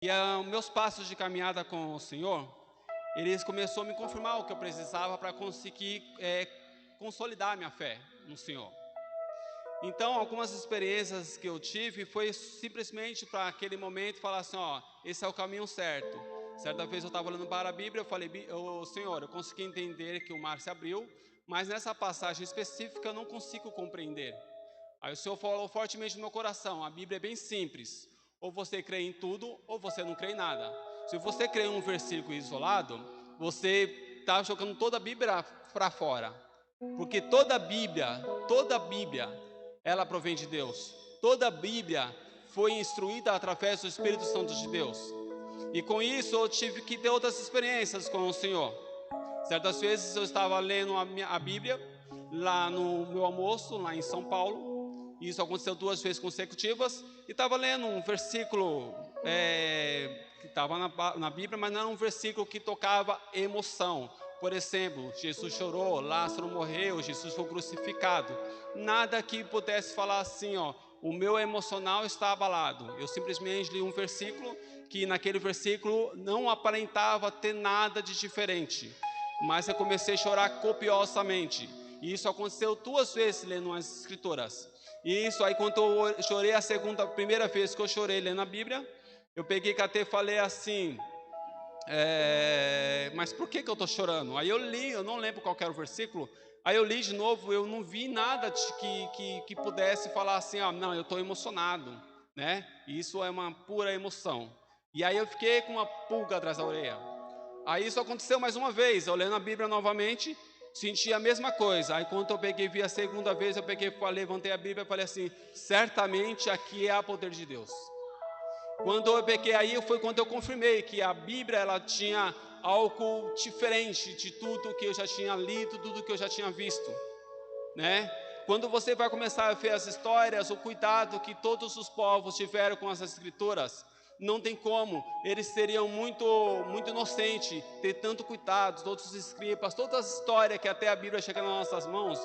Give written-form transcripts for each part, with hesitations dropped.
E meus passos de caminhada com o Senhor, eles começou a me confirmar o que eu precisava para conseguir consolidar a minha fé no Senhor. Então, algumas experiências que eu tive foi simplesmente para aquele momento falar assim, ó, esse é o caminho certo. Certa vez eu estava olhando para a Bíblia, eu falei, Senhor, eu consegui entender que o mar se abriu, mas nessa passagem específica eu não consigo compreender. Aí o Senhor falou fortemente no meu coração, a Bíblia é bem simples, ou você crê em tudo, ou você não crê em nada. Se você crê em um versículo isolado, você está jogando toda a Bíblia para fora, porque toda a Bíblia, ela provém de Deus. Toda a Bíblia foi instruída através do Espírito Santo de Deus. E com isso eu tive que ter outras experiências com o Senhor. Certas vezes eu estava lendo a Bíblia lá no meu almoço, lá em São Paulo. Isso aconteceu 2 vezes consecutivas. E estava lendo um versículo que estava na Bíblia, mas não era um versículo que tocava emoção. Por exemplo, Jesus chorou, Lázaro morreu, Jesus foi crucificado. Nada que pudesse falar assim, ó, o meu emocional está abalado. Eu simplesmente li um versículo que naquele versículo não aparentava ter nada de diferente. Mas eu comecei a chorar copiosamente. E isso aconteceu 2 vezes lendo as escrituras. E isso aí, quando eu chorei a primeira vez que eu chorei lendo a Bíblia, eu peguei e falei assim, mas por que eu estou chorando? Aí eu li, eu não lembro qual era o versículo, aí eu li de novo, eu não vi nada que pudesse falar assim, não, eu estou emocionado, né? Isso é uma pura emoção. E aí eu fiquei com uma pulga atrás da orelha. Aí isso aconteceu mais uma vez, eu lendo a Bíblia novamente, senti a mesma coisa. Aí quando eu vi a segunda vez, levantei a Bíblia e falei assim, certamente aqui é o poder de Deus. Quando eu peguei aí, foi quando eu confirmei que a Bíblia, ela tinha algo diferente de tudo que eu já tinha lido, tudo que eu já tinha visto, né? Quando você vai começar a ver as histórias, o cuidado que todos os povos tiveram com as escrituras, não tem como, eles seriam muito inocentes, ter tanto cuidado, todos os escribas, toda a história que até a Bíblia chega nas nossas mãos,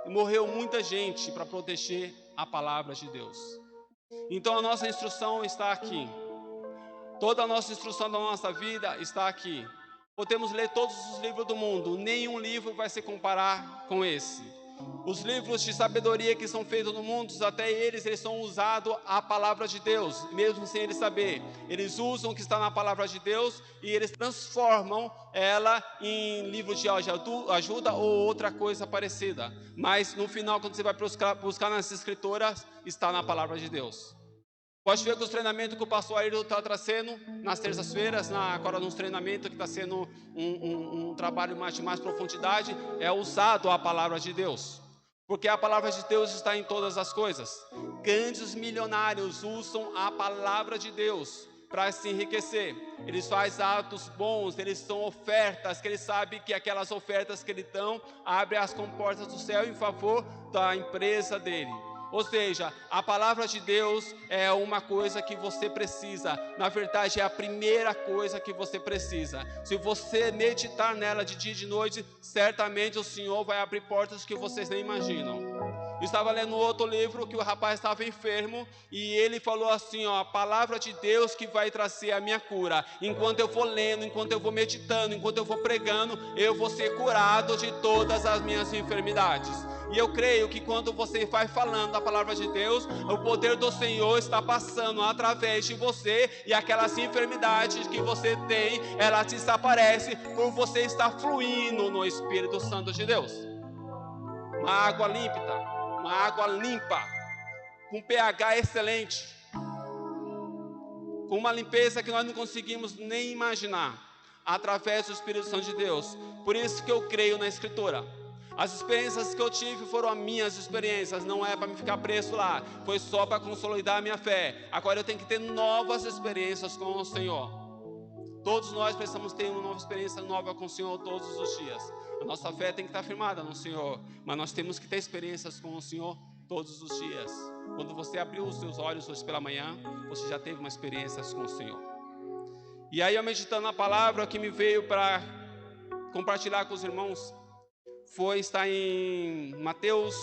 e morreu muita gente para proteger a palavra de Deus. Então a nossa instrução está aqui, toda a nossa instrução da nossa vida está aqui. Podemos ler todos os livros do mundo, nenhum livro vai se comparar com esse. Os livros de sabedoria que são feitos no mundo, até eles são usados a palavra de Deus, mesmo sem eles saber. Eles usam o que está na palavra de Deus e eles transformam ela em livro de ajuda ou outra coisa parecida. Mas no final, quando você vai buscar nas escrituras, está na palavra de Deus. Pode ver que os treinamentos que o pastor Ayrton está trazendo nas terças-feiras, agora nos treinamentos que está sendo um trabalho de mais profundidade, é usado a palavra de Deus. Porque a palavra de Deus está em todas as coisas. Grandes milionários usam a palavra de Deus para se enriquecer. Eles fazem atos bons, eles são ofertas, que eles sabem que aquelas ofertas que eles dão abrem as comportas do céu em favor da empresa dele. Ou seja, a palavra de Deus é uma coisa que você precisa. Na verdade, é a primeira coisa que você precisa. Se você meditar nela de dia e de noite, certamente o Senhor vai abrir portas que vocês nem imaginam. Eu estava lendo outro livro que o rapaz estava enfermo e ele falou assim, ó, a palavra de Deus que vai trazer a minha cura. Enquanto eu vou lendo, enquanto eu vou meditando, enquanto eu vou pregando, eu vou ser curado de todas as minhas enfermidades. E eu creio que quando você vai falando a palavra de Deus, o poder do Senhor está passando através de você e aquelas enfermidades que você tem, ela desaparece por você estar fluindo no Espírito Santo de Deus. Uma água límpida, uma água limpa, com pH excelente, com uma limpeza que nós não conseguimos nem imaginar, através do Espírito Santo de Deus. Por isso que eu creio na Escritura. As experiências que eu tive foram as minhas experiências, não é para me ficar preso lá, foi só para consolidar a minha fé. Agora eu tenho que ter novas experiências com o Senhor. Todos nós precisamos ter uma nova experiência nova com o Senhor todos os dias. A nossa fé tem que estar firmada no Senhor, mas nós temos que ter experiências com o Senhor todos os dias. Quando você abriu os seus olhos hoje pela manhã, você já teve uma experiência com o Senhor. E aí, eu meditando na palavra, que me veio para compartilhar com os irmãos está em Mateus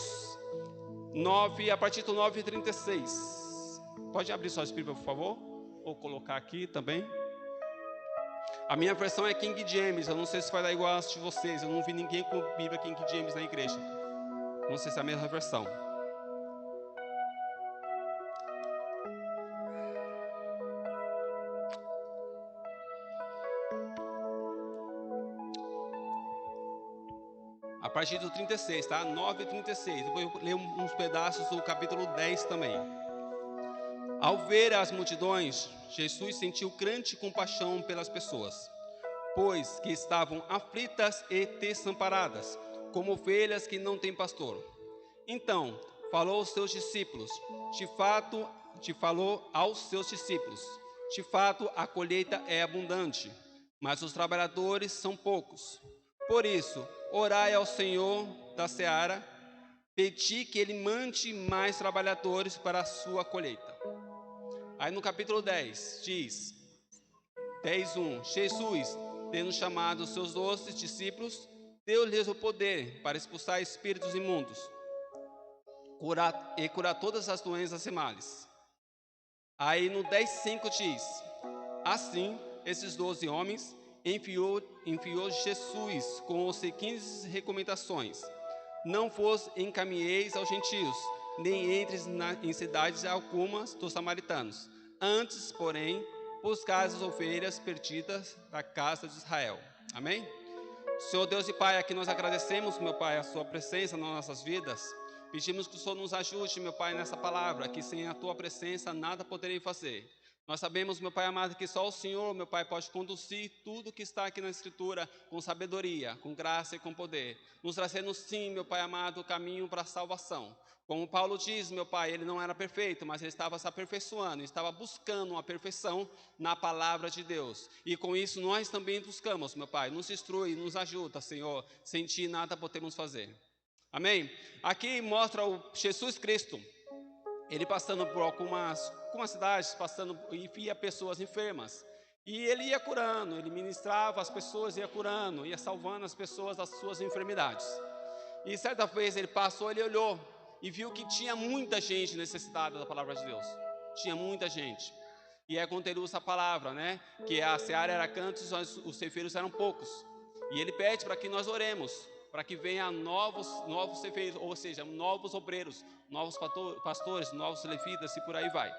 9, a partir do 9:36. Pode abrir sua Bíblia, por favor? ou colocar aqui também. A minha versão é King James, eu não sei se vai dar igual às de vocês, eu não vi ninguém com Bíblia King James na igreja. Não sei se é a mesma versão. A partir do 36, tá? 9 e 36. Eu vou ler uns pedaços do capítulo 10 também. Ao ver as multidões, Jesus sentiu grande compaixão pelas pessoas, pois que estavam aflitas e desamparadas, como ovelhas que não têm pastor. Então, falou aos seus discípulos, de fato, a colheita é abundante, mas os trabalhadores são poucos. Por isso, orai ao Senhor da seara, pedi que ele mande mais trabalhadores para a sua colheita. Aí no capítulo 10, diz, 10:1, Jesus, tendo chamado os seus 12 discípulos, deu-lhes o poder para expulsar espíritos imundos, curar todas as doenças e males. Aí no 10:5 diz, assim, esses 12 homens enviou Jesus com as seguintes recomendações: não vos encaminheis aos gentios, nem entres em cidades algumas dos samaritanos. Antes, porém, buscai as ovelhas perdidas da casa de Israel. Amém? Senhor Deus e Pai, aqui nós agradecemos, meu Pai, a sua presença nas nossas vidas. Pedimos que o Senhor nos ajude, meu Pai, nessa palavra, que sem a tua presença nada poderei fazer. Nós sabemos, meu Pai amado, que só o Senhor, meu Pai, pode conduzir tudo que está aqui na Escritura com sabedoria, com graça e com poder, nos trazendo sim, meu Pai amado, o caminho para a salvação. Como Paulo diz, meu Pai, ele não era perfeito, mas ele estava se aperfeiçoando, estava buscando uma perfeição na palavra de Deus. E com isso nós também buscamos, meu Pai, nos instrui, nos ajuda, Senhor, sem ti nada podemos fazer. Amém? Aqui mostra o Jesus Cristo, ele passando por algumas cidades, e via pessoas enfermas. E ele ia curando, ele ministrava as pessoas, ia curando, ia salvando as pessoas das suas enfermidades. E certa vez ele passou, ele olhou e viu que tinha muita gente necessitada da palavra de Deus. Tinha muita gente. E é quando ele usa a palavra, né? Que a seara era cantos, os ceifeiros eram poucos. E ele pede para que nós oremos, para que venham novos ceifeiros, ou seja, novos obreiros, novos pastores, novos levitas e por aí vai.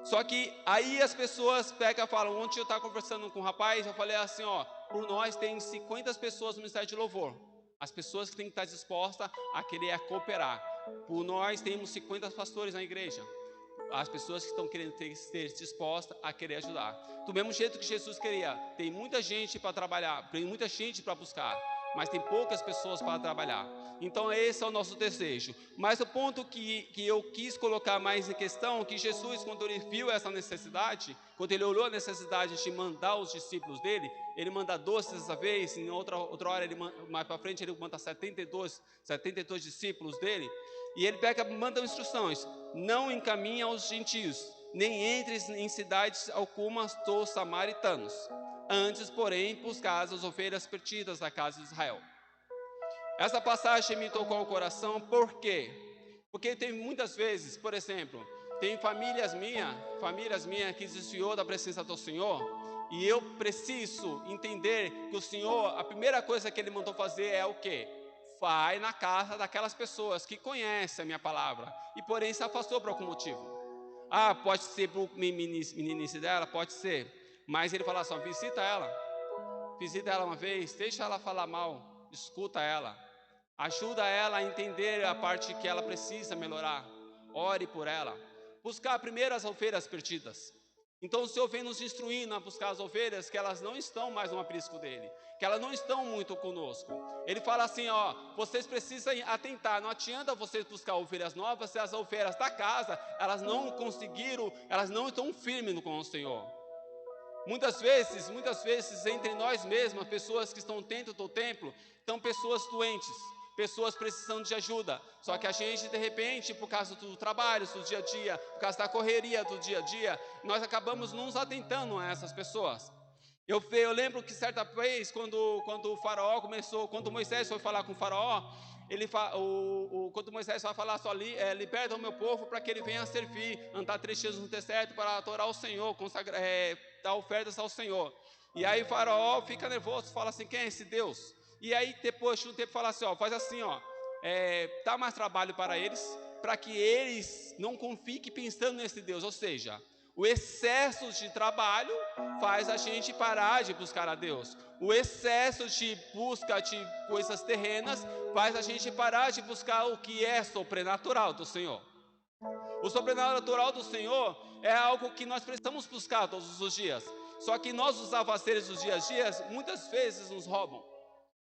Só que aí as pessoas pegam e falam, ontem eu estava conversando com um rapaz, eu falei assim, ó, por nós tem 50 pessoas no ministério de louvor. As pessoas que têm que estar dispostas a querer cooperar. Por nós temos 50 pastores na igreja. As pessoas que estão querendo ser dispostas a querer ajudar. Do mesmo jeito que Jesus queria, tem muita gente para trabalhar, tem muita gente para buscar, mas tem poucas pessoas para trabalhar. Então esse é o nosso desejo. Mas o ponto que eu quis colocar mais em questão, que Jesus, quando ele viu essa necessidade, quando ele olhou a necessidade de mandar os discípulos dele, ele manda 12 dessa vez, em outra hora, mais para frente, ele manda 72 discípulos dele, e ele manda instruções: não encaminhe aos gentios, nem entre em cidades algumas dos samaritanos. Antes, porém, buscai as ovelhas perdidas da casa de Israel. Essa passagem me tocou o coração, por quê? Porque tem muitas vezes, por exemplo, tem famílias minhas que desviou da presença do Senhor, e eu preciso entender que o Senhor, a primeira coisa que Ele mandou fazer é o quê? Vai na casa daquelas pessoas que conhecem a minha palavra, e porém se afastou por algum motivo. Pode ser por meninice dela, pode ser, mas Ele fala assim, visita ela uma vez, deixa ela falar mal, escuta ela, ajuda ela a entender a parte que ela precisa melhorar, ore por ela, buscar primeiro as ovelhas perdidas. Então o Senhor vem nos instruindo a buscar as ovelhas que elas não estão mais no aprisco dele, que elas não estão muito conosco. Ele fala assim, vocês precisam atentar, não adianta vocês buscar ovelhas novas se as ovelhas da casa, elas não estão firmes com o Senhor. Muitas vezes entre nós mesmos, pessoas que estão dentro do templo, estão pessoas doentes, pessoas precisando de ajuda, só que a gente de repente, por causa do trabalho, do dia a dia, por causa da correria do dia a dia, nós acabamos nos atentando a essas pessoas. Eu lembro que certa vez, quando o faraó começou, quando Moisés foi falar com o faraó, quando Moisés vai falar só ali, liberta o meu povo para que ele venha servir, andar 3 dias no deserto para adorar o Senhor, dar ofertas ao Senhor. E aí o faraó fica nervoso, fala assim, quem é esse Deus? E aí depois de um tempo fala assim, faz assim, dá mais trabalho para eles, para que eles não fiquem pensando nesse Deus, ou seja, o excesso de trabalho faz a gente parar de buscar a Deus. O excesso de busca de coisas terrenas faz a gente parar de buscar o que é sobrenatural do Senhor. O sobrenatural do Senhor é algo que nós precisamos buscar todos os dias. Só que nós, os afazeres dos dias a dias, muitas vezes nos roubam.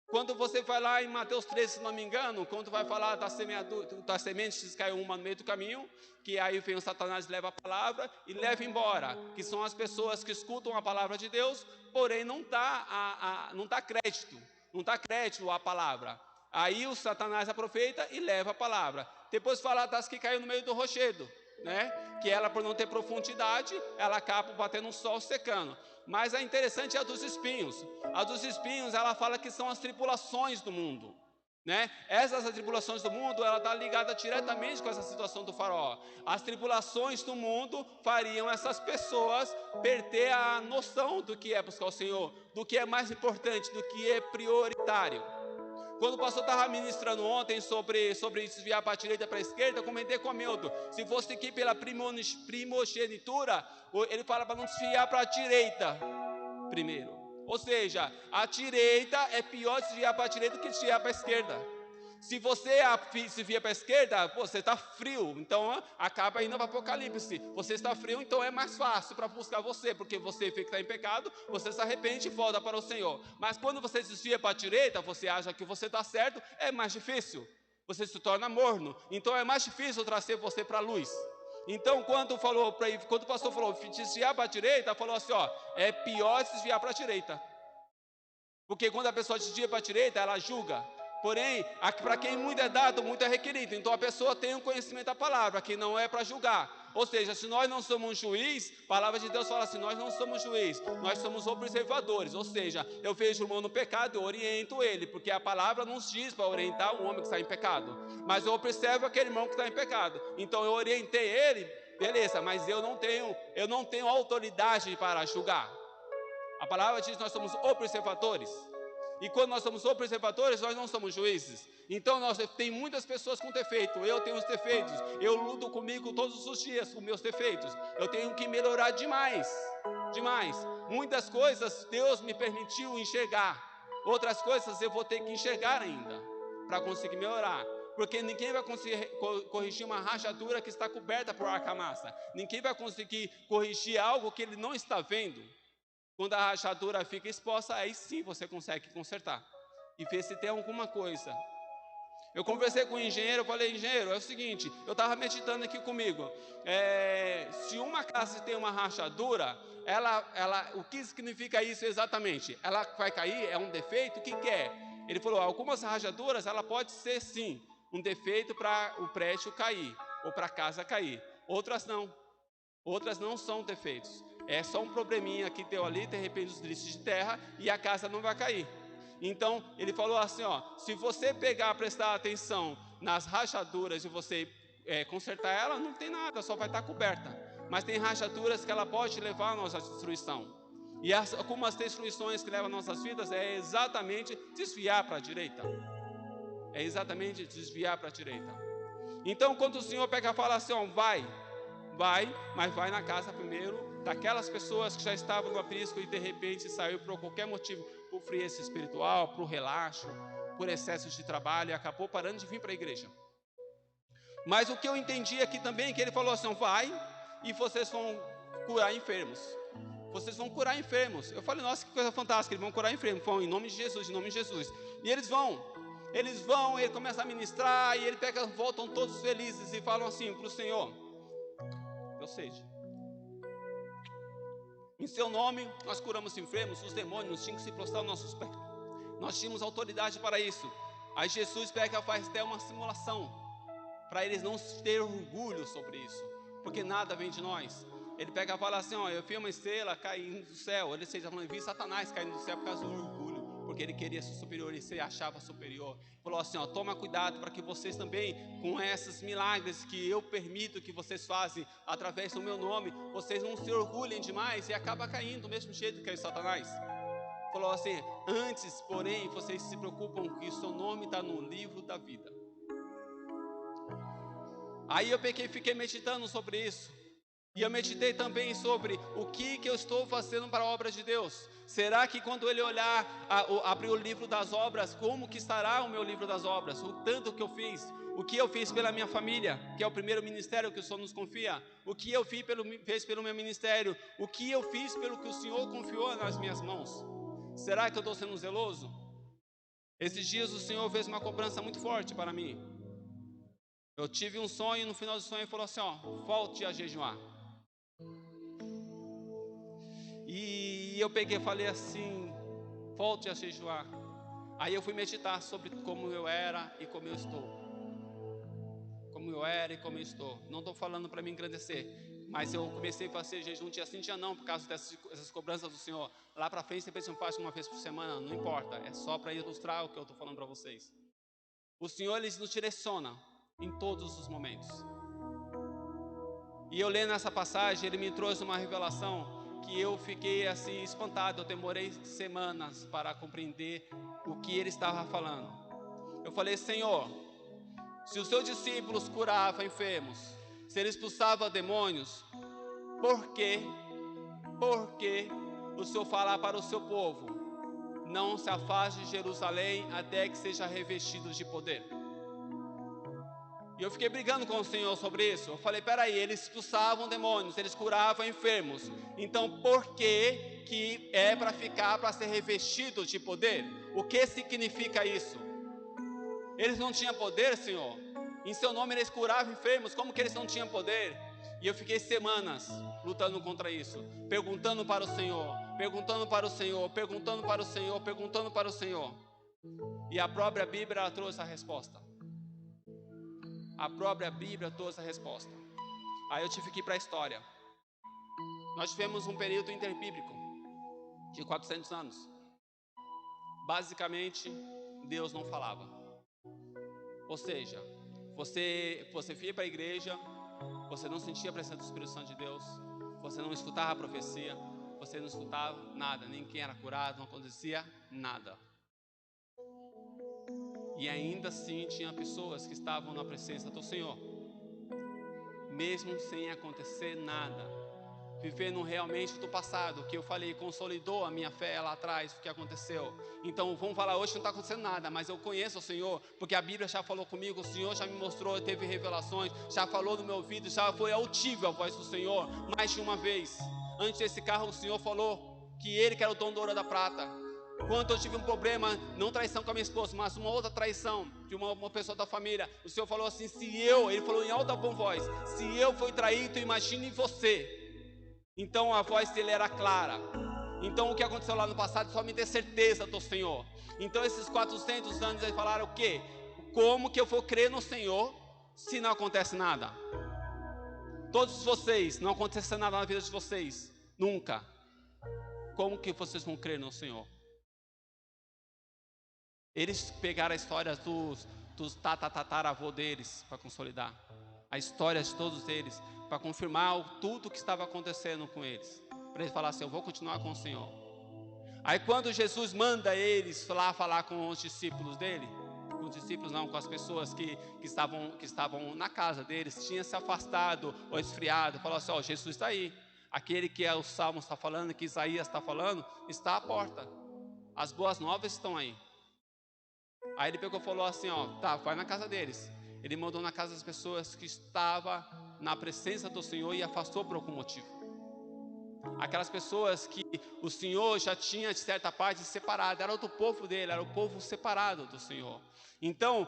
Quando você vai lá em Mateus 13, se não me engano, quando vai falar das sementes que caiu uma no meio do caminho, que aí vem o Satanás, leva a palavra e leva embora, que são as pessoas que escutam a palavra de Deus, porém não dá crédito à palavra. Aí o Satanás aproveita e leva a palavra. Depois fala das que caiu no meio do rochedo, né? Que ela, por não ter profundidade, ela acaba batendo no sol, secando. Mas a interessante é a dos espinhos. A dos espinhos, ela fala que são as tribulações do mundo, né? Essas tribulações do mundo, ela está ligada diretamente com essa situação do faraó. As tribulações do mundo fariam essas pessoas perder a noção do que é buscar o Senhor, do que é mais importante, do que é prioritário. Quando o pastor estava ministrando ontem sobre desviar para a direita e para a esquerda, eu comentei com o Hamilton, se fosse aqui pela primogenitura, ele fala para não desviar para a direita primeiro. Ou seja, a direita é pior desviar para a direita do que desviar para a esquerda. Se você desvia para a esquerda, você está frio, então acaba indo para o Apocalipse. Você está frio, então é mais fácil para buscar você, porque você fica em pecado, você se arrepende e volta para o Senhor. Mas quando você desvia para a direita, você acha que você está certo, é mais difícil. Você se torna morno, então é mais difícil trazer você para a luz. Então, quando o pastor falou desviar para a direita, falou assim, é pior desviar para a direita. Porque quando a pessoa desvia para a direita, ela julga. Porém, para quem muito é dado, muito é requerido. Então a pessoa tem um conhecimento da palavra, que não é para julgar. Ou seja, se nós não somos juiz, a palavra de Deus fala assim, nós não somos juiz, nós somos observadores. Ou seja, eu vejo o irmão no pecado, eu oriento ele, porque a palavra nos diz para orientar o homem que está em pecado. Mas eu observo aquele irmão que está em pecado. Então eu orientei ele, beleza, mas eu não tenho autoridade para julgar. A palavra diz que nós somos observadores. E quando nós somos observadores, nós não somos juízes. Então tem muitas pessoas com defeito. Eu tenho os defeitos. Eu luto comigo todos os dias com meus defeitos. Eu tenho que melhorar demais. Muitas coisas Deus me permitiu enxergar. Outras coisas eu vou ter que enxergar ainda para conseguir melhorar. Porque ninguém vai conseguir corrigir uma rachadura que está coberta por argamassa. Ninguém vai conseguir corrigir algo que ele não está vendo. Quando a rachadura fica exposta, aí sim você consegue consertar e ver se tem alguma coisa. Eu conversei com o engenheiro, eu falei, engenheiro, é o seguinte, eu estava meditando aqui comigo, se uma casa tem uma rachadura, o que significa isso exatamente? Ela vai cair, é um defeito, o que é? Ele falou, algumas rachaduras, ela pode ser sim, um defeito para o prédio cair, ou para a casa cair, outras não são defeitos. É só um probleminha que deu ali, de repente os lixos de terra e a casa não vai cair. Então, ele falou assim, se você prestar atenção nas rachaduras e você consertar ela, não tem nada, só vai estar coberta. Mas tem rachaduras que ela pode levar a nossa destruição. E algumas destruições que levam a nossas vidas é exatamente desviar para a direita. Então, quando o Senhor pega e fala assim, vai, mas vai na casa primeiro daquelas pessoas que já estavam no aprisco e de repente saiu por qualquer motivo, por frieza espiritual, por relaxo, por excesso de trabalho e acabou parando de vir para a igreja. Mas o que eu entendi aqui também, que ele falou assim, vai e vocês vão curar enfermos. Eu falei, nossa, que coisa fantástica, eles vão curar enfermos, vão em nome de Jesus, E eles vão, ele começa a ministrar e ele voltam todos felizes e falam assim para o Senhor, ou seja, em seu nome nós curamos enfermos, os demônios tinham que se prostrar aos nossos pés. Nós tínhamos autoridade para isso. Aí Jesus faz até uma simulação, para eles não terem orgulho sobre isso, porque nada vem de nós. Ele pega e fala assim, ó, eu vi uma estrela caindo do céu. Ele seja falando, vi Satanás caindo do céu por causa do orgulho, porque ele queria ser superior, ele se achava superior. Falou assim, ó, toma cuidado para que vocês também, com esses milagres que eu permito que vocês fazem através do meu nome, vocês não se orgulhem demais e acaba caindo do mesmo jeito que caiu Satanás. Falou assim, antes, porém, vocês se preocupam que o seu nome está no livro da vida. Aí eu fiquei meditando sobre isso. E eu meditei também sobre o que eu estou fazendo para a obra de Deus. Será que quando Ele olhar, abrir o livro das obras, como que estará o meu livro das obras? O tanto que eu fiz, o que eu fiz pela minha família, que é o primeiro ministério que o Senhor nos confia. O que eu fez pelo meu ministério, o que eu fiz pelo que o Senhor confiou nas minhas mãos. Será que eu estou sendo zeloso? Esses dias o Senhor fez uma cobrança muito forte para mim. Eu tive um sonho, e no final do sonho Ele falou assim, ó, volte a jejuar. E eu peguei e falei assim, volte a jejuar. Aí eu fui meditar sobre como eu era e como eu estou. Como eu era e como eu estou. Não estou falando para me engrandecer, mas eu comecei a fazer jejum dia sim, dia não, por causa dessas cobranças do Senhor. Lá para frente, depois eu faço uma vez por semana, não importa. É só para ilustrar o que eu estou falando para vocês. O Senhor, Ele nos direciona em todos os momentos. E eu lendo essa passagem, Ele me trouxe uma revelação que eu fiquei assim espantado. Eu demorei semanas para compreender o que Ele estava falando. Eu falei, Senhor, se os seus discípulos curavam enfermos, se eles expulsavam demônios, por que o Senhor falar para o seu povo, não se afaste de Jerusalém até que seja revestido de poder? E eu fiquei brigando com o Senhor sobre isso. Eu falei, peraí, eles expulsavam demônios, eles curavam enfermos. Então por que é para ficar, para ser revestido de poder? O que significa isso? Eles não tinham poder, Senhor? Em seu nome eles curavam enfermos, como que eles não tinham poder? E eu fiquei semanas lutando contra isso, perguntando para o Senhor, perguntando para o Senhor, perguntando para o Senhor, perguntando para o Senhor. E a própria Bíblia ela trouxe a resposta. A própria Bíblia trouxe a resposta. Aí eu tive que ir para a história. Nós tivemos um período interbíblico de 400 anos. Basicamente, Deus não falava. Ou seja, você ia para a igreja, você não sentia a presença do Espírito Santo de Deus, você não escutava a profecia, você não escutava nada, ninguém era curado, não acontecia nada. E ainda assim tinha pessoas que estavam na presença do Senhor, mesmo sem acontecer nada, vivendo realmente do passado, que eu falei, consolidou a minha fé lá atrás, o que aconteceu. Então vamos falar, hoje não está acontecendo nada, mas eu conheço o Senhor, porque a Bíblia já falou comigo, o Senhor já me mostrou, teve revelações, já falou no meu ouvido, já foi audível a voz do Senhor, mais de uma vez. Antes desse carro o Senhor falou que Ele que era o dono da ouro da prata. Quando eu tive um problema, não traição com a minha esposa, mas uma outra traição de uma pessoa da família, o Senhor falou assim, Ele falou em alta bom voz, se eu fui traído, imagine você. Então a voz dele era clara. Então o que aconteceu lá no passado, só me dê certeza do Senhor. Então esses 400 anos eles falaram o quê? Como que eu vou crer no Senhor se não acontece nada? Todos vocês, não acontece nada na vida de vocês, nunca. Como que vocês vão crer no Senhor? Eles pegaram a história dos tataravô deles para consolidar. A história de todos eles, para confirmar tudo o que estava acontecendo com eles. Para eles falarem assim, eu vou continuar com o Senhor. Aí quando Jesus manda eles lá falar com os discípulos dele, com os discípulos não, com as pessoas que estavam na casa deles, tinha se afastado ou esfriado, falou assim, Jesus está aí. Aquele que o Salmo está falando, que Isaías está falando, está à porta. As boas novas estão aí. Aí ele pegou e falou assim, tá, vai na casa deles. Ele mandou na casa das pessoas que estavam na presença do Senhor e afastou por algum motivo. Aquelas pessoas que o Senhor já tinha de certa parte separado, era do povo dele, era o povo separado do Senhor. Então,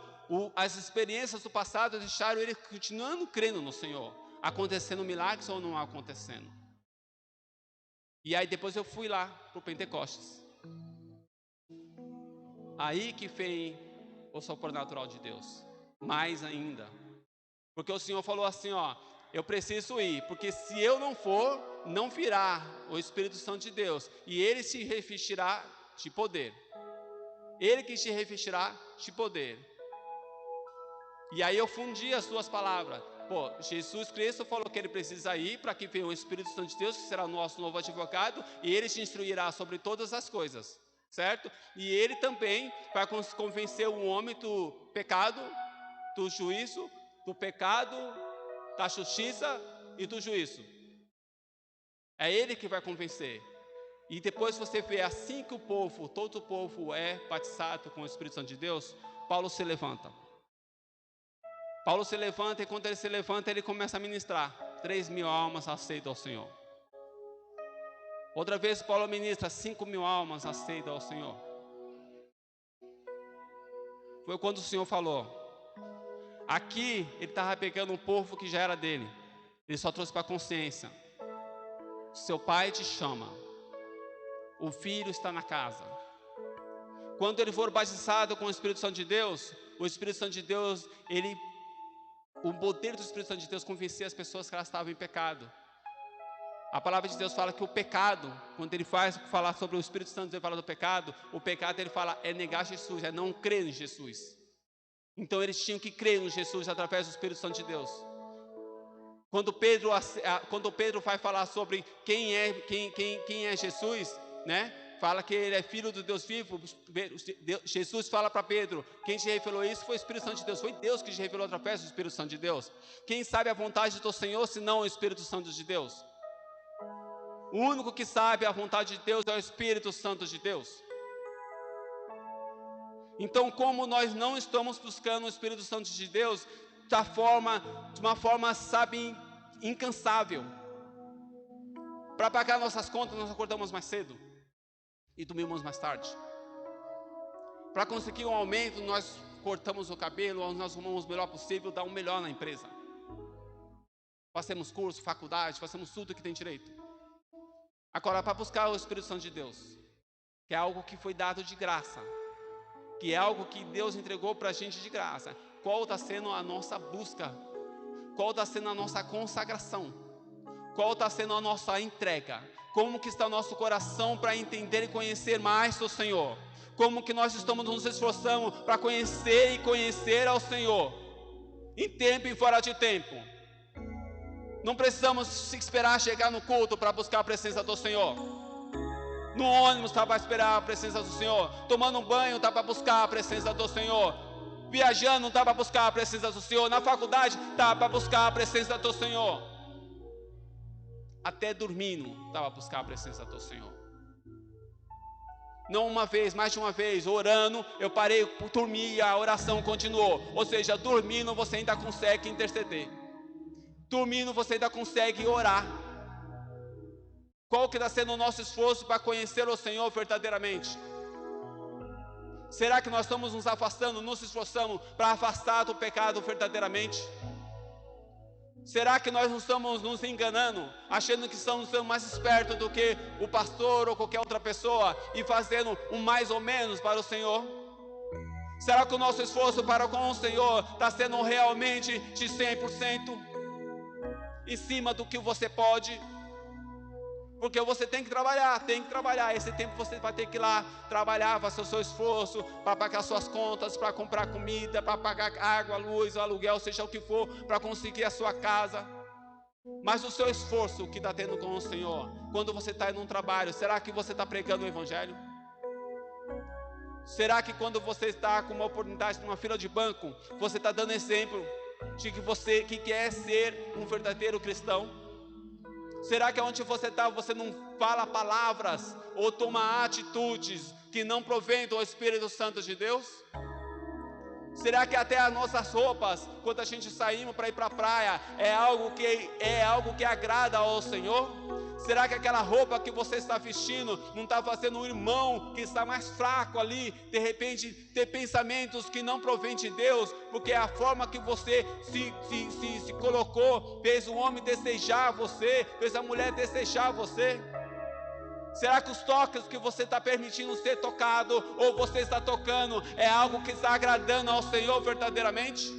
as experiências do passado deixaram ele continuando crendo no Senhor, acontecendo milagres ou não acontecendo. E aí depois eu fui lá para o Pentecostes. Aí que vem o sobrenatural de Deus, mais ainda, porque o Senhor falou assim, eu preciso ir, porque se eu não for, não virá o Espírito Santo de Deus, e ele se revestirá de poder. Ele que se revestirá de poder. E aí eu fundi as suas palavras. Pô, Jesus Cristo falou que ele precisa ir para que venha o Espírito Santo de Deus, que será o nosso novo advogado, e ele te instruirá sobre todas as coisas, certo? E ele também vai convencer o homem do pecado, do juízo, do pecado, da justiça e do juízo. É ele que vai convencer. E depois você vê, assim que todo o povo é batizado com o Espírito Santo de Deus, Paulo se levanta. Paulo se levanta, e quando ele se levanta, ele começa a ministrar. 3.000 almas aceitam ao Senhor. Outra vez Paulo ministra, 5.000 almas aceitam ao Senhor. Foi quando o Senhor falou. Aqui ele estava pegando um povo que já era dele. Ele só trouxe para a consciência. Seu pai te chama. O filho está na casa. Quando ele for batizado com o Espírito Santo de Deus, o Espírito Santo de Deus, o poder do Espírito Santo de Deus convencia as pessoas que elas estavam em pecado. A palavra de Deus fala que o pecado, quando ele falar sobre o Espírito Santo, ele fala do pecado, o pecado ele fala é negar Jesus, é não crer em Jesus. Então eles tinham que crer em Jesus através do Espírito Santo de Deus. Quando Pedro vai falar sobre quem é Jesus, né? Fala que ele é filho do Deus vivo. Jesus fala para Pedro, quem te revelou isso foi o Espírito Santo de Deus. Foi Deus que te revelou através do Espírito Santo de Deus. Quem sabe a vontade do Senhor, senão o Espírito Santo de Deus? O único que sabe a vontade de Deus é o Espírito Santo de Deus. Então, como nós não estamos buscando o Espírito Santo de Deus de uma forma, sabe, incansável, para pagar nossas contas, nós acordamos mais cedo e dormimos mais tarde. Para conseguir um aumento, nós cortamos o cabelo, nós arrumamos o melhor possível, dar o melhor na empresa. Fazemos curso, faculdade, fazemos tudo que tem direito. Agora, para buscar o Espírito Santo de Deus, que é algo que foi dado de graça, que é algo que Deus entregou para a gente de graça, qual está sendo a nossa busca? Qual está sendo a nossa consagração? Qual está sendo a nossa entrega? Como que está o nosso coração para entender e conhecer mais do Senhor? Como que nós estamos nos esforçando para conhecer ao Senhor? Em tempo e fora de tempo. Não precisamos esperar chegar no culto para buscar a presença do Senhor. No ônibus está para esperar a presença do Senhor. Tomando um banho está para buscar a presença do Senhor. Viajando está para buscar a presença do Senhor. Na faculdade está para buscar a presença do Senhor. Até dormindo está para buscar a presença do Senhor. Não uma vez, mais de uma vez, orando, eu parei por dormir e a oração continuou. Ou seja, dormindo você ainda consegue interceder. Dormindo você ainda consegue orar. Qual que está sendo o nosso esforço para conhecer o Senhor verdadeiramente? Será que nós estamos nos afastando, nos esforçando para afastar do pecado verdadeiramente? Será que nós não estamos nos enganando, achando que estamos sendo mais espertos do que o pastor ou qualquer outra pessoa e fazendo um mais ou menos para o Senhor? Será que o nosso esforço para com o Senhor está sendo realmente de 100%? Em cima do que você pode? Porque você tem que trabalhar, esse tempo você vai ter que ir lá trabalhar, fazer o seu esforço para pagar suas contas, para comprar comida, para pagar água, luz, aluguel, seja o que for, para conseguir a sua casa. Mas o seu esforço que está tendo com o Senhor, quando você está em um trabalho, será que você está pregando o Evangelho? Será que quando você está com uma oportunidade numa fila de banco, você está dando exemplo de que você que quer ser um verdadeiro cristão? Será que onde você está, você não fala palavras ou toma atitudes que não provêm do Espírito Santo de Deus? Será que até as nossas roupas, quando a gente saímos para ir para a praia, é algo que agrada ao Senhor? Será que aquela roupa que você está vestindo não está fazendo um irmão que está mais fraco ali, de repente, ter pensamentos que não provém de Deus, porque a forma que você se colocou, fez o homem desejar você, fez a mulher desejar você? Será que os toques que você está permitindo ser tocado, ou você está tocando, é algo que está agradando ao Senhor verdadeiramente?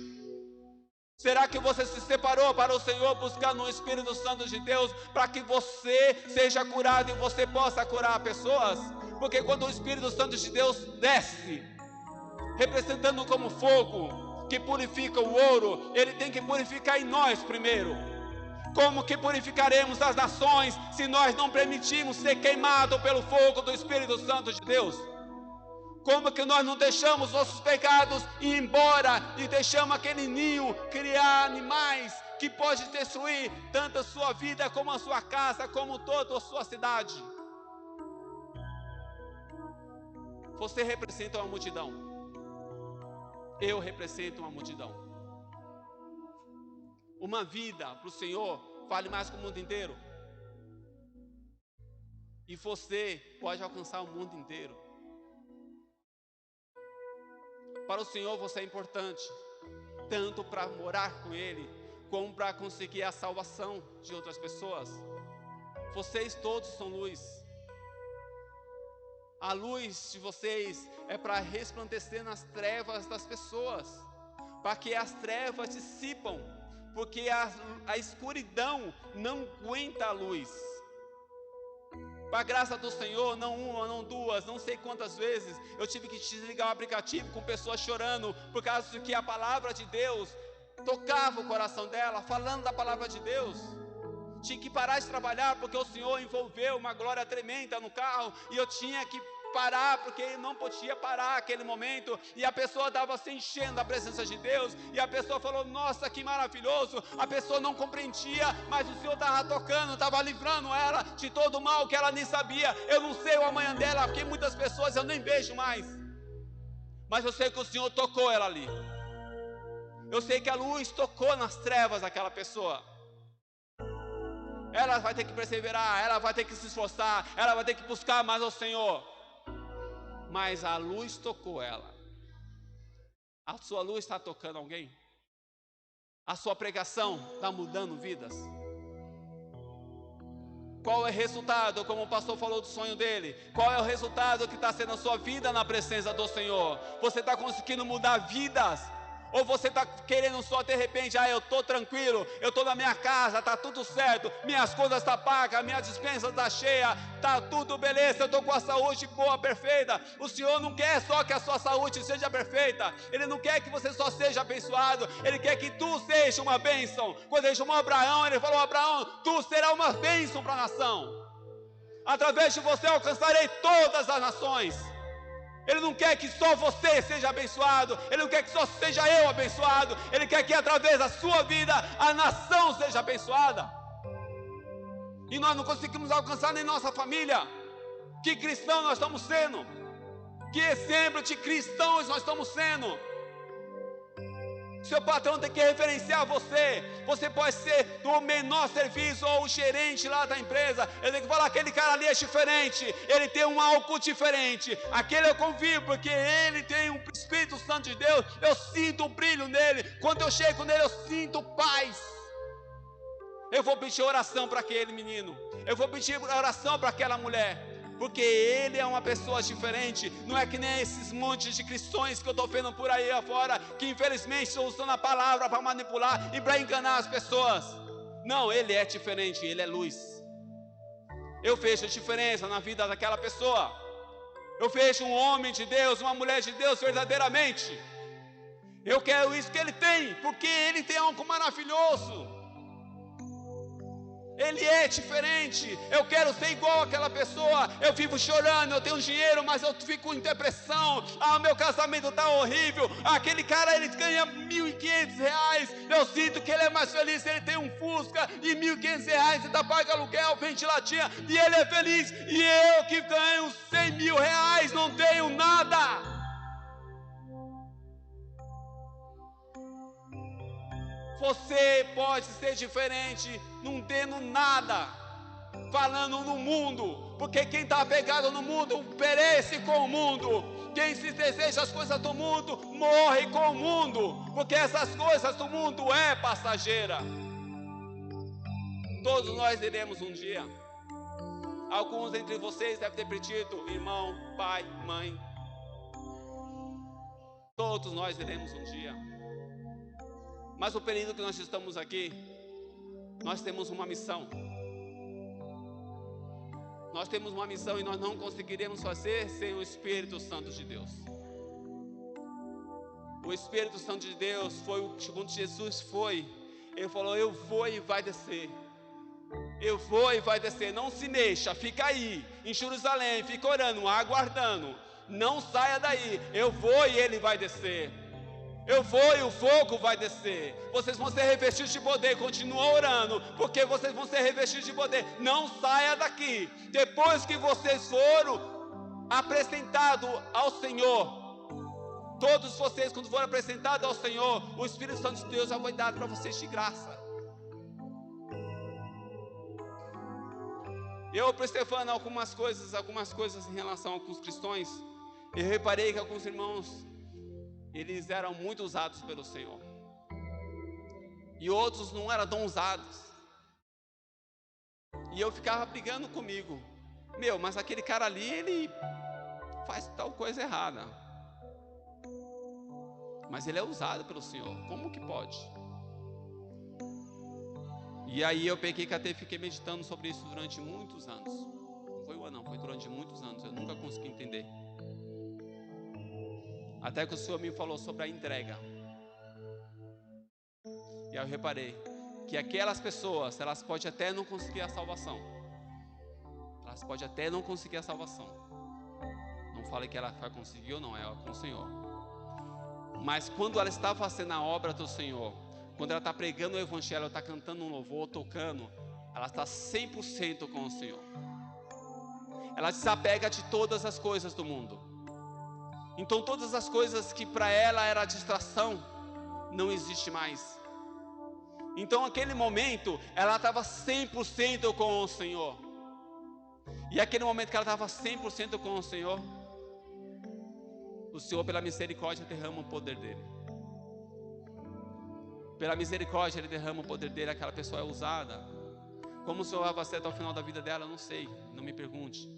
Será que você se separou para o Senhor buscando o Espírito Santo de Deus para que você seja curado e você possa curar pessoas? Porque quando o Espírito Santo de Deus desce, representando como fogo que purifica o ouro, ele tem que purificar em nós primeiro. Como que purificaremos as nações se nós não permitirmos ser queimados pelo fogo do Espírito Santo de Deus? Como que nós não deixamos nossos pecados ir embora e deixamos aquele ninho criar animais que pode destruir tanto a sua vida como a sua casa, como toda a sua cidade? Você representa uma multidão. Eu represento uma multidão. Uma vida para o Senhor vale mais que o mundo inteiro. E você pode alcançar o mundo inteiro. Para o Senhor você é importante, tanto para morar com Ele, como para conseguir a salvação de outras pessoas. Vocês todos são luz. A luz de vocês é para resplandecer nas trevas das pessoas, para que as trevas dissipam, porque a escuridão não aguenta a luz. Para a graça do Senhor, não uma, não duas, não sei quantas vezes eu tive que desligar o aplicativo com pessoas chorando por causa de que a palavra de Deus tocava o coração dela, falando da palavra de Deus. Tinha que parar de trabalhar porque o Senhor envolveu uma glória tremenda no carro e eu tinha que parar porque não podia parar aquele momento, e a pessoa estava se enchendo da presença de Deus, e a pessoa falou: nossa, que maravilhoso. A pessoa não compreendia, mas o Senhor estava tocando, estava livrando ela de todo o mal que ela nem sabia. Eu não sei o amanhã dela, porque muitas pessoas eu nem vejo mais, mas eu sei que o Senhor tocou ela ali. Eu sei que a luz tocou nas trevas daquela pessoa. Ela vai ter que perseverar, ela vai ter que se esforçar, ela vai ter que buscar mais ao Senhor. Mas a luz tocou ela. A sua luz está tocando alguém? A sua pregação está mudando vidas? Qual é o resultado, como o pastor falou do sonho dele? Qual é o resultado que está sendo a sua vida na presença do Senhor? Você está conseguindo mudar vidas? Ou você está querendo só de repente, eu estou tranquilo, eu estou na minha casa, está tudo certo, minhas contas estão pagas, minha dispensa está cheia, está tudo beleza, eu estou com a saúde boa, perfeita. O Senhor não quer só que a sua saúde seja perfeita, Ele não quer que você só seja abençoado, Ele quer que tu seja uma bênção. Quando Ele chamou Abraão, Ele falou: Abraão, tu serás uma bênção para a nação, através de você alcançarei todas as nações. Ele não quer que só você seja abençoado, Ele não quer que só seja eu abençoado, Ele quer que através da sua vida a nação seja abençoada. E nós não conseguimos alcançar nem nossa família. Que cristão nós estamos sendo? Que exemplo de cristãos nós estamos sendo? Seu patrão tem que referenciar você. Você pode ser do menor serviço ou o gerente lá da empresa. Ele tem que falar: aquele cara ali é diferente, ele tem um algo diferente. Aquele eu confio porque ele tem um Espírito Santo de Deus. Eu sinto o brilho nele. Quando eu chego nele, eu sinto paz. Eu vou pedir oração para aquele menino, eu vou pedir oração para aquela mulher, porque ele é uma pessoa diferente. Não é que nem esses montes de cristãos que eu estou vendo por aí afora, que infelizmente estão usando a palavra para manipular e para enganar as pessoas. Não, ele é diferente, ele é luz. Eu vejo a diferença na vida daquela pessoa. Eu vejo um homem de Deus, uma mulher de Deus verdadeiramente. Eu quero isso que ele tem, porque ele tem algo maravilhoso. Ele é diferente. Eu quero ser igual àquela pessoa. Eu vivo chorando, eu tenho dinheiro, mas eu fico em depressão. Meu casamento está horrível. Aquele cara, ele ganha R$1.500. Eu sinto que ele é mais feliz. Ele tem um Fusca e R$1.500 ainda paga aluguel, vende latinha, e ele é feliz. E eu que ganho R$100.000 não tenho nada. Você pode ser diferente, não tendo nada, falando no mundo, porque quem está pegado no mundo perece com o mundo. Quem se deseja as coisas do mundo morre com o mundo, porque essas coisas do mundo é passageira. Todos nós iremos um dia. Alguns entre vocês devem ter perdido irmão, pai, mãe. Todos nós iremos um dia. Mas o período que nós estamos aqui, nós temos uma missão. Nós temos uma missão e nós não conseguiremos fazer sem o Espírito Santo de Deus. O Espírito Santo de Deus foi o que quando Jesus foi, ele falou: eu vou e vai descer. Eu vou e vai descer. Não se mexa, fica aí em Jerusalém, fica orando, aguardando. Não saia daí. Eu vou e ele vai descer. Eu vou e o fogo vai descer. Vocês vão ser revestidos de poder. Continua orando, porque vocês vão ser revestidos de poder. Não saia daqui. Depois que vocês foram apresentados ao Senhor, todos vocês, quando forem apresentados ao Senhor, o Espírito Santo de Deus já foi dado para vocês de graça. Eu observando algumas coisas em relação a alguns cristãos, eu reparei que alguns irmãos, eles eram muito usados pelo Senhor, e outros não eram tão usados. E eu ficava brigando comigo: mas aquele cara ali, ele faz tal coisa errada, mas ele é usado pelo Senhor, como que pode? E aí eu peguei que até fiquei meditando sobre isso durante muitos anos. Não foi um ano, não, foi durante muitos anos. Eu nunca consegui entender. Até que o Senhor me falou sobre a entrega. E aí eu reparei que aquelas pessoas, elas podem até não conseguir a salvação. Elas podem até não conseguir a salvação. Não falei que ela vai conseguir ou não, é com o Senhor. Mas quando ela está fazendo a obra do Senhor, quando ela está pregando o Evangelho, ela está cantando um louvor, tocando, ela está 100% com o Senhor. Ela desapega de todas as coisas do mundo. Então todas as coisas que para ela era distração, não existe mais. Então naquele momento, ela estava 100% com o Senhor. E aquele momento que ela estava 100% com o Senhor pela misericórdia derrama o poder dele. Pela misericórdia ele derrama o poder dele. Aquela pessoa é usada. Como o Senhor vai fazer até o final da vida dela, eu não sei, não me pergunte.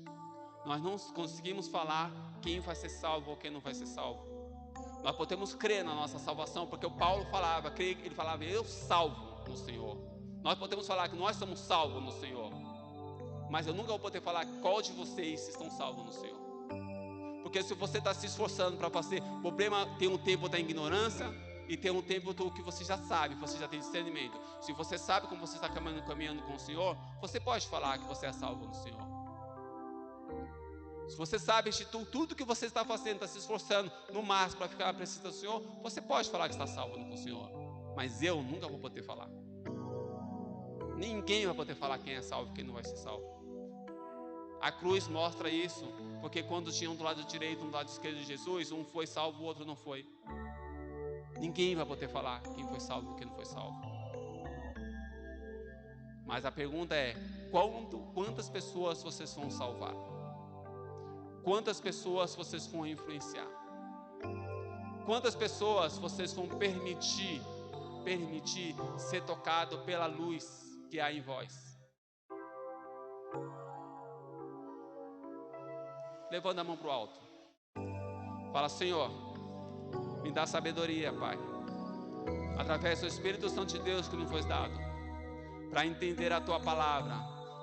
Nós não conseguimos falar quem vai ser salvo ou quem não vai ser salvo. Nós podemos crer na nossa salvação, porque o Paulo falava, ele falava: eu salvo no Senhor. Nós podemos falar que nós somos salvos no Senhor, mas eu nunca vou poder falar qual de vocês estão salvos no Senhor. Porque se você está se esforçando para fazer, o problema tem um tempo da ignorância e tem um tempo do que você já sabe, você já tem discernimento. Se você sabe como você está caminhando com o Senhor, você pode falar que você é salvo no Senhor. Se você sabe de tudo que você está fazendo, está se esforçando no máximo para ficar na presença do Senhor, você pode falar que está salvo com o Senhor. Mas eu nunca vou poder falar. Ninguém vai poder falar quem é salvo e quem não vai ser salvo. A cruz mostra isso, porque quando tinham do lado direito e do lado esquerdo de Jesus, um foi salvo, o outro não foi. Ninguém vai poder falar quem foi salvo e quem não foi salvo. Mas a pergunta é: quantas pessoas vocês vão salvar? Quantas pessoas vocês vão influenciar? Quantas pessoas vocês vão permitir ser tocado pela luz que há em vós? Levanta a mão para o alto. Fala: Senhor, me dá sabedoria, Pai, através do Espírito Santo de Deus que nos foi dado, para entender a Tua palavra,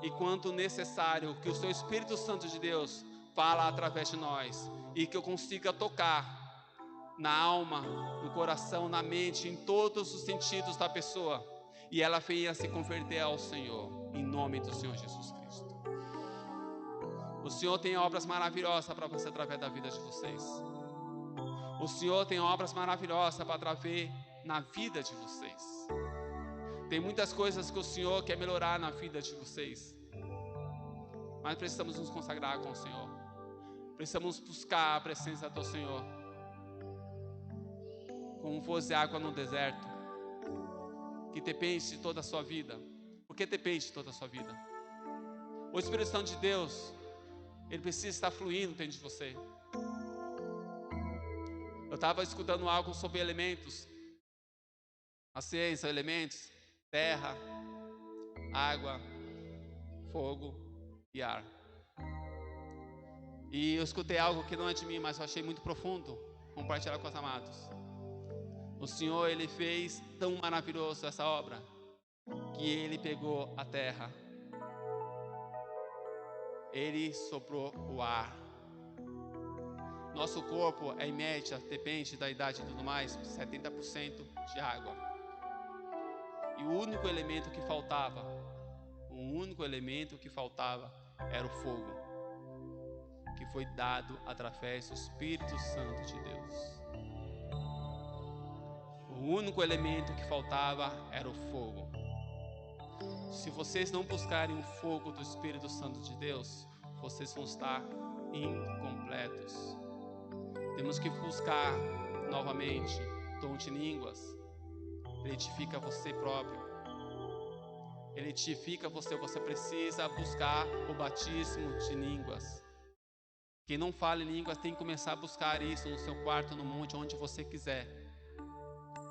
e quanto necessário que o Seu Espírito Santo de Deus fala através de nós, e que eu consiga tocar na alma, no coração, na mente, em todos os sentidos da pessoa, e ela venha se converter ao Senhor, em nome do Senhor Jesus Cristo. O Senhor tem obras maravilhosas para fazer através da vida de vocês. O Senhor tem obras maravilhosas para trazer na vida de vocês. Tem muitas coisas que o Senhor quer melhorar na vida de vocês, mas precisamos nos consagrar com o Senhor. Precisamos buscar a presença do Senhor, como fosse água no deserto, que depende de toda a sua vida. Por que depende de toda a sua vida? O Espírito Santo de Deus, ele precisa estar fluindo dentro de você. Eu estava escutando algo sobre elementos. A ciência, elementos: terra, água, fogo e ar. E eu escutei algo que não é de mim, mas eu achei muito profundo. Compartilhar com os amados. O Senhor, Ele fez tão maravilhoso essa obra, que Ele pegou a terra, Ele soprou o ar. Nosso corpo é em média, depende da idade e tudo mais, 70% de água. E o único elemento que faltava era o fogo, que foi dado através do Espírito Santo de Deus. O único elemento que faltava era o fogo. Se vocês não buscarem o fogo do Espírito Santo de Deus, vocês vão estar incompletos. Temos que buscar novamente dom de línguas. Ele edifica você próprio. Ele edifica você. Você precisa buscar o batismo de línguas. Quem não fala em línguas tem que começar a buscar isso no seu quarto, no monte, onde você quiser.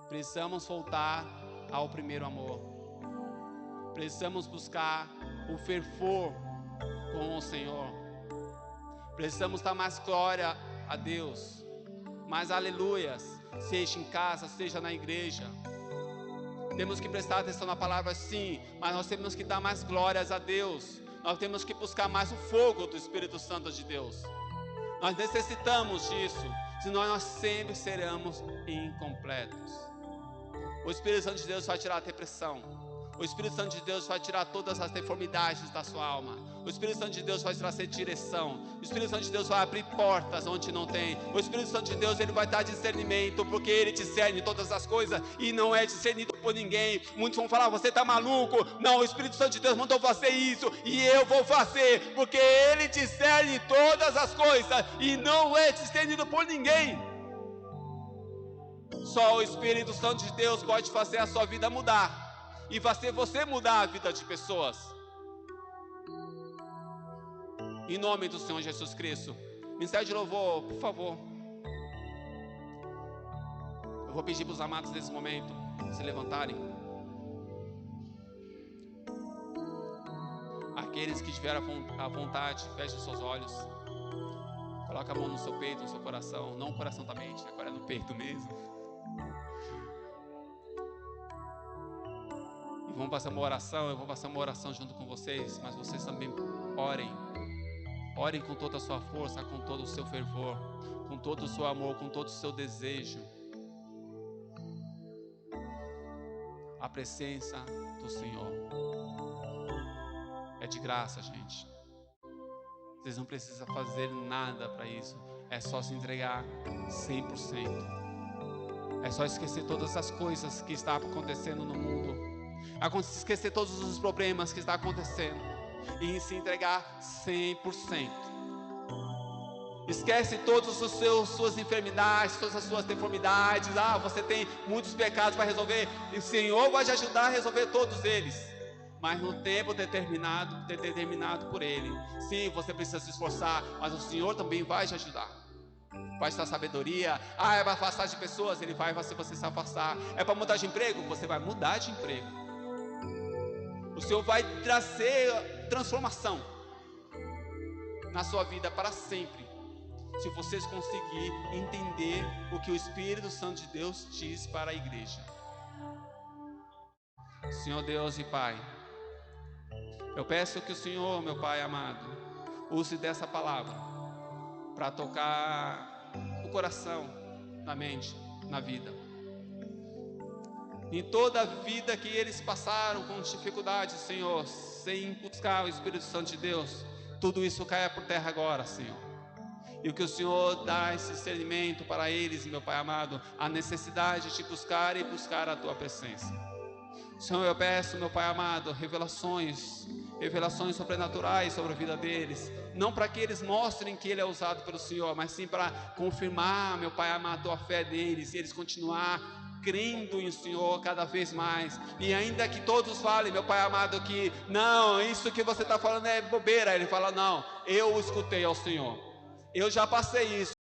Precisamos voltar ao primeiro amor. Precisamos buscar o fervor com o Senhor. Precisamos dar mais glória a Deus, mais aleluias, seja em casa, seja na igreja. Temos que prestar atenção na palavra, sim, mas nós temos que dar mais glórias a Deus. Nós temos que buscar mais o fogo do Espírito Santo de Deus. Nós necessitamos disso, senão nós sempre seremos incompletos. O Espírito Santo de Deus vai tirar a depressão. O Espírito Santo de Deus vai tirar todas as deformidades da sua alma. O Espírito Santo de Deus vai trazer direção. O Espírito Santo de Deus vai abrir portas onde não tem. O Espírito Santo de Deus, Ele vai dar discernimento, porque Ele discerne todas as coisas e não é discernido por ninguém. Muitos vão falar, você está maluco. Não, o Espírito Santo de Deus mandou fazer isso e eu vou fazer, porque Ele discerne todas as coisas e não é discernido por ninguém. Só o Espírito Santo de Deus pode fazer a sua vida mudar e fazer você mudar a vida de pessoas. Em nome do Senhor Jesus Cristo. Ministério de louvor, por favor. Eu vou pedir para os amados nesse momento se levantarem. Aqueles que tiveram a vontade, fechem os seus olhos. Coloque a mão no seu peito, no seu coração. Não o coração da mente, agora é no peito mesmo. Vamos passar uma oração, eu vou passar uma oração junto com vocês, mas vocês também orem. Orem com toda a sua força, com todo o seu fervor, com todo o seu amor, com todo o seu desejo. A presença do Senhor é de graça, gente. Vocês não precisam fazer nada para isso. É só se entregar 100%. É só esquecer todas as coisas que estão acontecendo no mundo. Esquecer todos os problemas que estão acontecendo e se entregar 100%. Esquece todas as suas enfermidades, todas as suas deformidades. Você tem muitos pecados para resolver, e o Senhor vai te ajudar a resolver todos eles, mas no tempo determinado por Ele. Sim, você precisa se esforçar, mas o Senhor também vai te ajudar. Vai te dar sabedoria. É para afastar de pessoas, Ele vai fazer você se afastar. É para mudar de emprego, você vai mudar de emprego. O Senhor vai trazer transformação na sua vida para sempre, se vocês conseguirem entender o que o Espírito Santo de Deus diz para a igreja. Senhor Deus e Pai, eu peço que o Senhor, meu Pai amado, use dessa palavra para tocar o coração, na mente, na vida. Em toda a vida que eles passaram com dificuldade, Senhor, sem buscar o Espírito Santo de Deus, tudo isso caia por terra agora, Senhor. E o que o Senhor dá esse discernimento para eles, meu Pai amado, a necessidade de buscar e buscar a Tua presença. Senhor, eu peço, meu Pai amado, revelações sobrenaturais sobre a vida deles, não para que eles mostrem que Ele é usado pelo Senhor, mas sim para confirmar, meu Pai amado, a fé deles, e eles continuar crendo em Senhor cada vez mais. E ainda que todos falem, meu Pai amado, que não, isso que você está falando é bobeira, Ele fala, não, eu escutei ao Senhor, eu já passei isso.